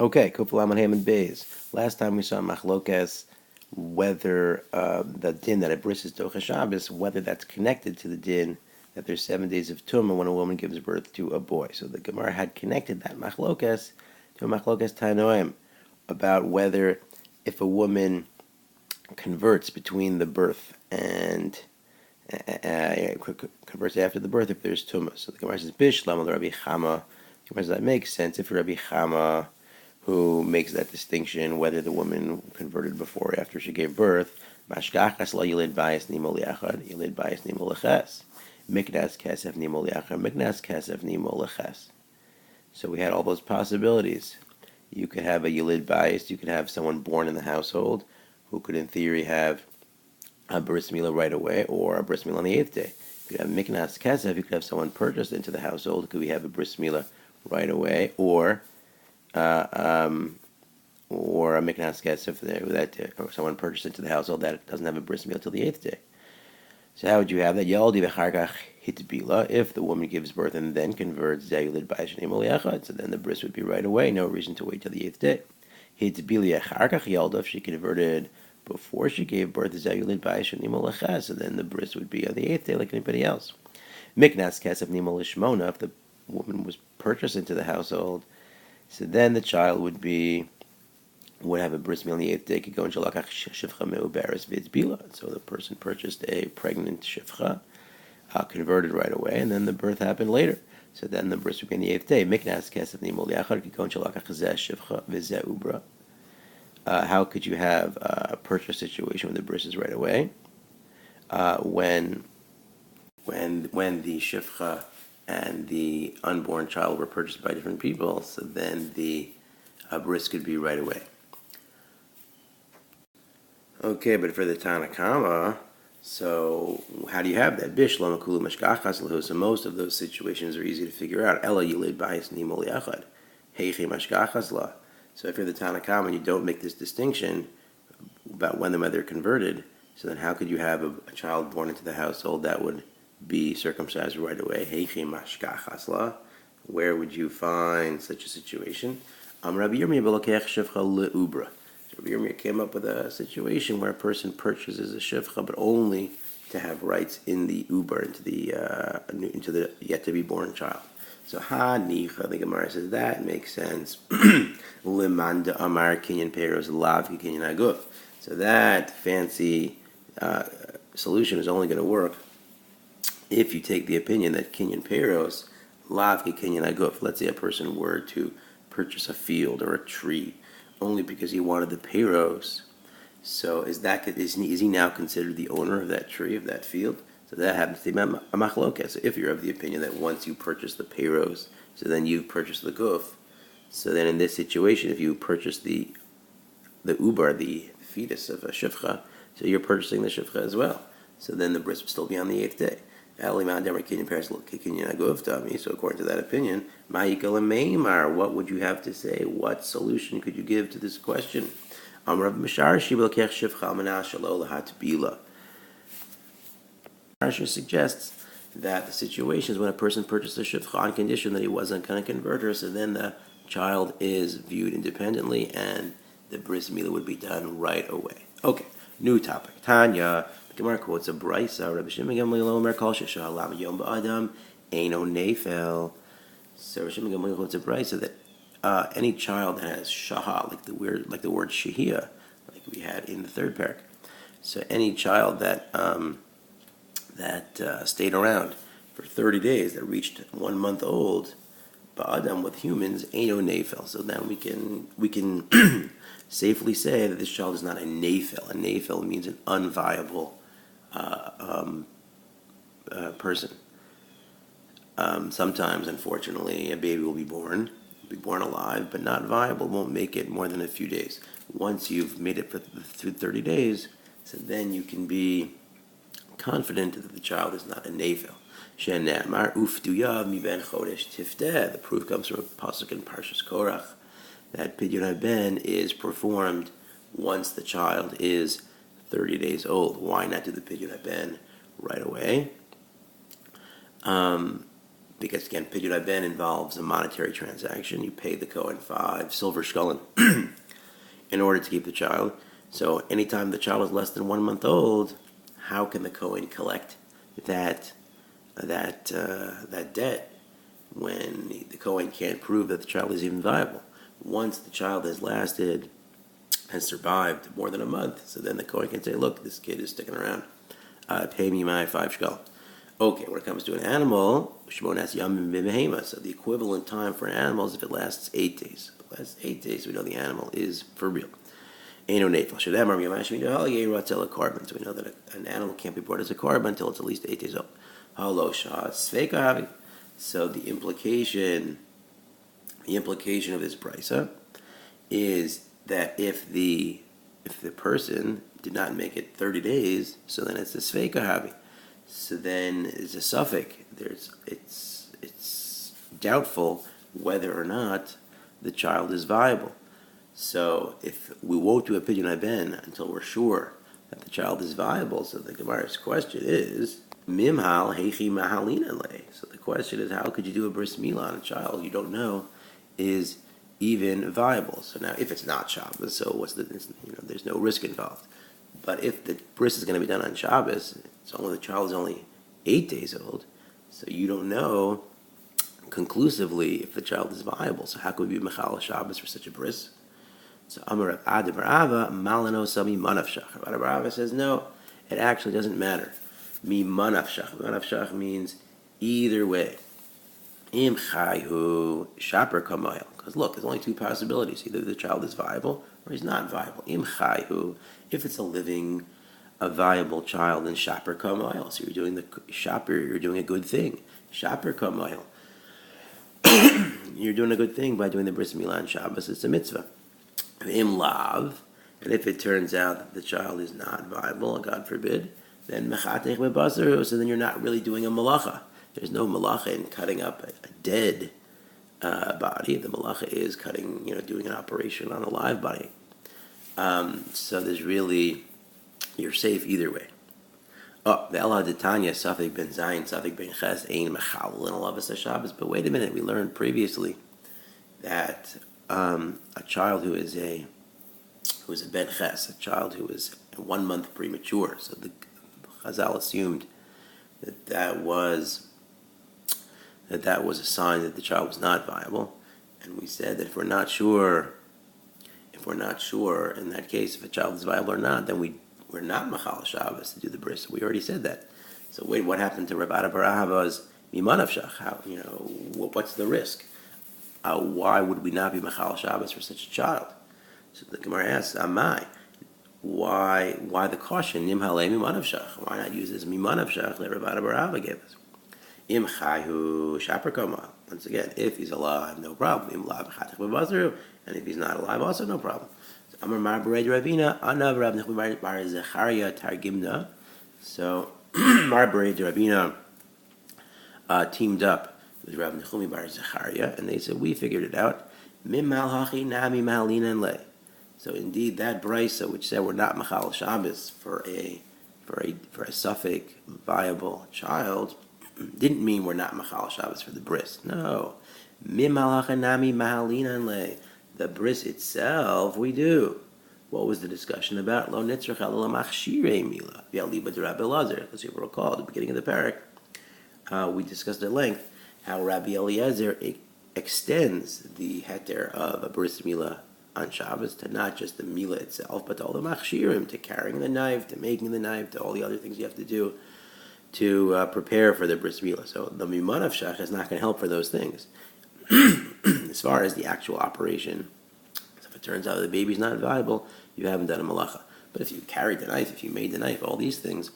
Okay, Kufalam and Haman Bays. Last time we saw Machlokes whether the din that a bris is Docha Shabbos, whether that's connected to the din that there's 7 days of Tumah when a woman gives birth to a boy. So the Gemara had connected that Machlokes to a Machlokes Tanoim about whether if a woman converts between the birth and converts after the birth if there's Tumah. So the Gemara says, Bishlam Rabbi Chama. The Gemara says that makes sense if Rabbi Chama who makes that distinction whether the woman converted before or after she gave birth. Mashgachas la yilid bias nimo liachad, yilid bias nimo leches. Miknas kesef nimo liachad, miknas kesef nimo leches. So we had all those possibilities. You could have a yilid bias, you could have someone born in the household who could in theory have a bris milah right away or a bris milah on the 8th day. You could have miknas kesef, you could have someone purchased into the household, could we have a bris milah right away, or a miknas kesef that or someone purchased into the household that doesn't have a bris milah till the 8th day. So how would you have that? Yaldi v'charkach hitbila. If the woman gives birth and then converts, zayulid b'ashenim oliachad. So then the bris would be right away. No reason to wait till the 8th day. Hitbila charkach yalda. If she converted before she gave birth, zayulid b'ashenim oliachad. So then the bris would be on the 8th day like anybody else. Miknas kesef nimo lishmona. If the woman was purchased into the household, so then the child would have a bris milah on the 8th day. Could go in shalakach shivcha meuberes v'tzbila. So the person purchased a pregnant shivcha, converted right away, and then the birth happened later. So then the bris would be on the 8th day. Miknas kesef nimo liachad. Could go in shalakach zeh shivcha v'zeh ubra. How could you have a purchase situation when the bris is right away? When the shivcha and the unborn child were purchased by different people, so then the bris could be right away. Okay, but for the Tanakama, so how do you have that? Bishlam akulu mashkachas lahu. So most of those situations are easy to figure out. Ella yilid bayis nimo liachad. Heichi mashkachas la. So if you're the Tanakama and you don't make this distinction about when the mother converted, so then how could you have a child born into the household that would be circumcised right away? Heichi mashkachas la. Where would you find such a situation? Rabbi Yirmiyah belokech shivcha leubra. Rabbi Yirmiyah came up with a situation where a person purchases a shivcha, but only to have rights in the uber, into the yet to be born child. So ha nicha, the Gemara says that makes sense. Limanda amar kinyan peros lav kinyan aguf. So that fancy solution is only going to work if you take the opinion that kinyan peros lav kinyan aguf. Let's say a person were to purchase a field or a tree only because he wanted the peros. So is he now considered the owner of that tree, of that field? So that happens to be a machlokes. So if you're of the opinion that once you purchase the peros, so then you've purchased the guf. So then in this situation, if you purchase the ubar, the fetus of a shivcha, so you're purchasing the shivcha as well. So then the bris will still be on the 8th day. So according to that opinion, what would you have to say? What solution could you give to this question? Rashi suggests that the situation is when a person purchased a shivcha on condition that he wasn't going to convert her, so then the child is viewed independently and the bris milah would be done right away. Okay, new topic. Tanya. The Gemara quotes a brisa. Rabbi Shimon Gamliel Omer Kol Sheshah Lam Yom Ba'adam Eino Nefel. So Rabbi Shimon Gamliel quotes a brisa that any child that has shahah, like the word shahia, like we had in the third parak. So any child that stayed around for 30 days, that reached 1 month old, ba'adam with humans, eino nefel. So now we can safely say that this child is not a nefel. A nefel means an unviable person. Sometimes, unfortunately, a baby will be born alive, but not viable, won't make it more than a few days. Once you've made it through 30 days, so then you can be confident that the child is not a nefel. The proof comes from a pasuk in Parshas Korach that Pidyon HaBen is performed once the child is 30 days old. Why not do the Pidyon HaBen right away? because again, Pidyon Ben involves a monetary transaction. You pay the Kohen 5 silver shekalim in order to keep the child. So anytime the child is less than 1 month old, how can the Kohen collect that debt when the Kohen can't prove that the child is even viable? Once the child has survived more than a month, so then the Kohen can say, look, this kid is sticking around. Pay me my 5 shekel. Okay, when it comes to an animal, so the equivalent time for an animal is if it lasts 8 days. If it lasts 8 days, we know the animal is for real. So we know that an animal can't be brought as a korban until it's at least 8 days old. So the implication of this brisa is that if the person did not make it 30 days, so then it's a sveika havi. So then it's a suffix. It's doubtful whether or not the child is viable. So if we won't do a pidyon ben until we're sure that the child is viable, so the Gemara's question is mimhal heichi mahalina le. So the question is, how could you do a bris milah on a child you don't know is even viable? So now, if it's not Shabbos, so there's no risk involved. But if the bris is going to be done on Shabbos, the child is only 8 days old, so you don't know conclusively if the child is viable. So how could we be mechal Shabbos for such a bris? So Amar Rav Ava Malano Sami Manavshach. Rav Ava says no, it actually doesn't matter. Mi Manavshach. Manavshach means either way. Im Chayhu Shaper Kamayel. Because look, there's only 2 possibilities: either the child is viable or he's not viable. Im Chayhu, if it's a viable child, then Shaper Kamayel. So you're doing you're doing a good thing. Shaper Kamayel. You're doing a good thing by doing the bris milah on Shabbos. It's a mitzvah. Im lav, and if it turns out that the child is not viable, God forbid, then mechatech bebasaru. So then you're not really doing a malacha. There's no malacha in cutting up a dead body. The malacha is doing an operation on a live body. So you're safe either way. Oh, the Ela D'Tanya Safik ben Zayin Safik ben Ches Ein Mechal and Alavas Shabbos. But wait a minute, we learned previously that a child who is a ben Ches, a child who is 1 month premature. So the Chazal assumed that was a sign that the child was not viable, and we said that if we're not sure in that case if a child is viable or not, then we're not machal Shabbos to do the bris. We already said that. So wait, what happened to Rav Ada bar Ahava's mimanavshach? How what's the risk? Why would we not be machal Shabbos for such a child? So the Gemara asks, Amai, why the caution? Nimhalei mimanavshach. Why not use this mimanavshach that Rav Ada bar Ahava gave us? Im chayhu shaper kama. Once again, if he's alive, no problem. Im lav chatich bebazaru, and if he's not alive, also no problem. Amar Mar Bered Ravina Anav Rav Nechmi Bar Zecharia Targimna. So Mar Bered Ravina teamed up with Rav Nechmi Bar Zecharia, and they said, we figured it out. Mim malhachi nami malina and lay. So indeed, that brisa which said we're not machal Shabbos for a suffix viable child didn't mean we're not machal Shabbos for the bris. No, mim malhachi nami malina and lay. The bris itself, we do. What was the discussion about? Lo nitzrach ala machshirei mila v'aliba d'Rabbi Eliezer. As you recall, at the beginning of the parak, we discussed at length how Rabbi Eliezer extends the heter of a bris mila on Shabbos to not just the mila itself, but to all the machshirim, to carrying the knife, to making the knife, to all the other things you have to do to prepare for the bris mila. So the mimanavshach is not going to help for those things. As far as the actual operation, so if it turns out the baby's not viable, you haven't done a malacha. But if you carried the knife, if you made the knife, all these things,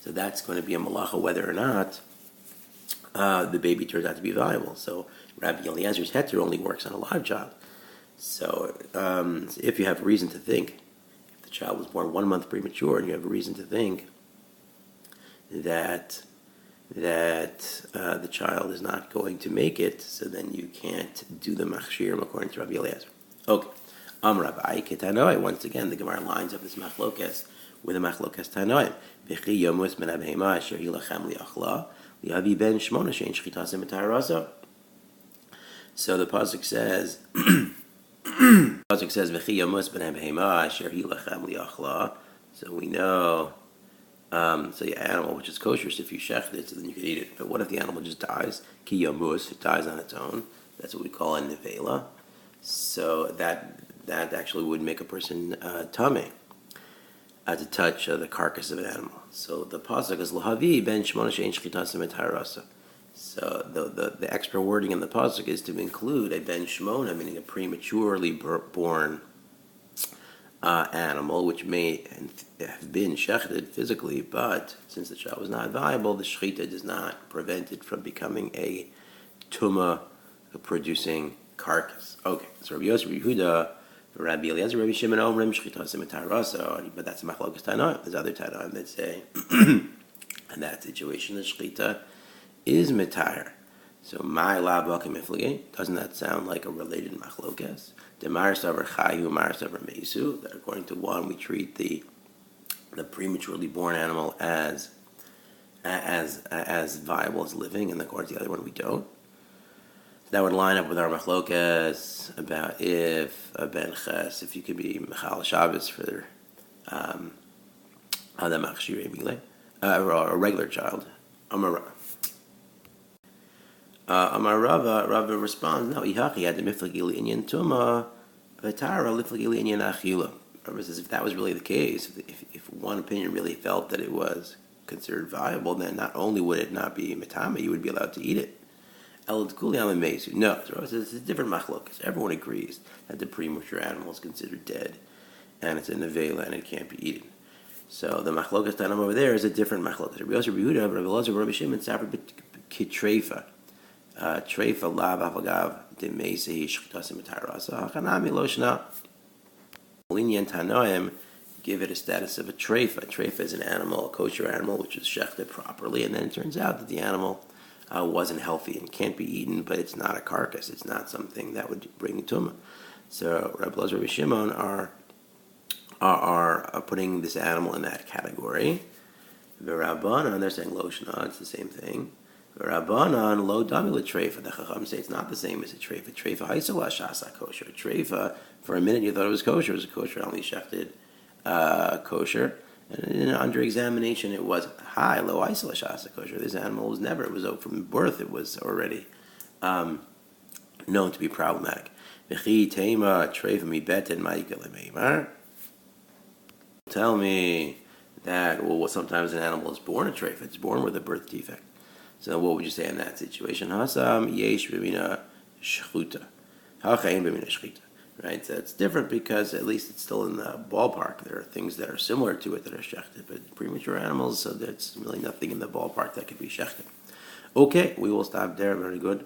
so that's going to be a malacha whether or not the baby turns out to be viable. So Rabbi Eliezer's heter only works on a live child. So if you have reason to think, if the child was born 1 month premature, and you have a reason to think that the child is not going to make it, so then you can't do the machshirim according to Rabbi Eliezer. Okay. Rabbi Ketanoi. Once again, the Gemara lines up this machlokes with a machlokes Tanoi. V'chi yomus ben abhema asher hilachem liachla Yavi ben shmona shein shchitas mitarasa. So the pasuk says, "V'chi yamus b'nei behema asher hi lachem liachla." So we know, so the animal which is kosher, so if you shecht it, so then you can eat it. But what if the animal just dies? Ki yamus, it dies on its own. That's what we call a nevela. So that actually would make a person tummy to touch the carcass of an animal. So the pasuk is lahavi ben shmona shein shchitas mitarasa. So the extra wording in the pasuk is to include a ben shmona, meaning a prematurely born animal, which may have been shechted physically, but since the child was not viable, the shechita does not prevent it from becoming a tuma producing carcass. Okay, so Rabbi Yosef, Rabbi Yehuda, Rabbi Eliezer, Rabbi Shimon, Omrim shchitas mitarasa, but that's a machlokas tanoim. There's other tanoim that say, in that situation, the shechita is mitar. So my lava kamiflige, doesn't that sound like a related machlokas? Demar savar chayu, mar savar meisu. That according to one, we treat the prematurely born animal as viable as living, and according to the other one, we don't. So that would line up with our machlokas about if a ben ches, if you could be mechal Shabbos for the machshirei mile, or a regular child. Amar Rava responds, no, Ihaki had the miflagili inyan tuma, v'tara liflagili inyan achila. Rava says if that was really the case, if one opinion really felt that it was considered viable, then not only would it not be mitama, you would be allowed to eat it. El tkuli amamesu. No, Rava says it's a different machlokas. Everyone agrees that the premature animal is considered dead, and it's a nevela and it can't be eaten. So the machlokas tanam over there is a different machlokas. Rabbi Yosef, Rabbi Yehuda, Rabbi Elazar, Rabbi Shimon, Safra kitreifa. Treifa lav avagav demesehi shchitasim mitarasa hachanami loshna. Linyan tanoim give it a status of a treifa. A treifa is an animal, a kosher animal, which is shechted properly, and then it turns out that the animal wasn't healthy and can't be eaten, but it's not a carcass. It's not something that would bring tumah. So Rabbi Elazar, Rabbi Shimon are putting this animal in that category. The Rabbanan, they're saying loshna, it's the same thing. Rabbanan lo dami l'treifa. The Chacham say it's not the same as a treifa. Treifa haisala shasa kosher. Treifa, for a minute you thought it was kosher. It was a kosher, only shechted kosher. And under examination it was high lo haisala shasa kosher. This animal was never. It was from birth. It was already known to be problematic. V'chi tema treifa mi beten ma'ika lemeimar. Tell me that sometimes an animal is born a treifa. It's born with a birth defect. So what would you say in that situation? Hasam yesh b'mina shchuta, hachayin b'mina shchita. Right. So it's different because at least it's still in the ballpark. There are things that are similar to it that are shechted, but premature animals, so there's really nothing in the ballpark that could be shechted. Okay, we will stop there. Very good.